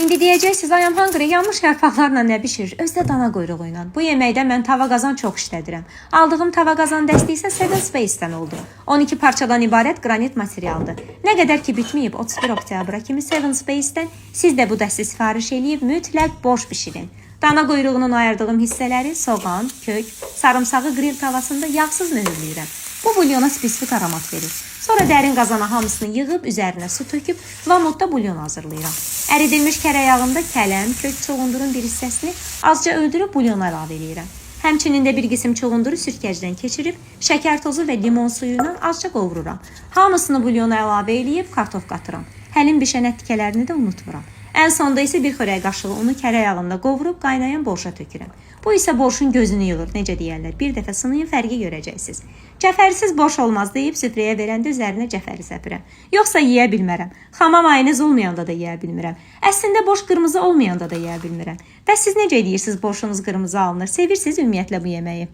İndi deyəcəksiniz, ayam hungry, yanmış yarpaqlarla nə bişirir? Özdə dana quyruğu ilə. Bu yeməkdə mən tava qazan çox işlədirəm. Aldığım tava qazan dəsti isə Seven Space-dən oldu. 12 parçadan ibarət qranit materialdır. Nə qədər ki bitməyib 31 oktyabra kimi Seven Space-dən siz də bu dəsti sifariş edib mütləq borş bişirin. Dana quyruğunun ayırdığım hissələri soğan, kök, sarımsağı qril tavasında yağsız mühürləyirəm. Bu bulyona spesifik aromat verir. Sonra dərin qazana hamısını yığıb, üzərinə su töküb, lamotda bulyon hazırlayıram. Əridilmiş kərə yağında kələm, kök çuğundurun bir hissəsini azca öldürüb bulyona əlavə edirəm. Həmçinin də bir qism çuğunduru sürtkəcdən keçirib, şəkər tozu və limon suyu ilə azca qovururam. Hamısını bulyona əlavə edib kartof qatıram. Həlim bişən ət tikələrini də unutmuram. Ən sonda isə bir xörək qaşığı unu kərə yağında qovurub qaynayan borşa tökürəm. Bu isə borşun gözünü yığır, necə deyərlər, bir dəfə sınayın, fərqi görəcəksiniz. Cəfərsiz borş olmaz deyib süfrəyə verəndə üzərinə cəfəri səpirəm. Yoxsa yeyə bilmərəm. Xama mayonez olmayanda da yeyə bilmirəm. Əslində borş qırmızı olmayanda da yeyə bilmirəm. Bəs siz necə edirsiniz borşunuz qırmızı alınır? Sevirsiniz ümumiyyətlə bu yeməyi?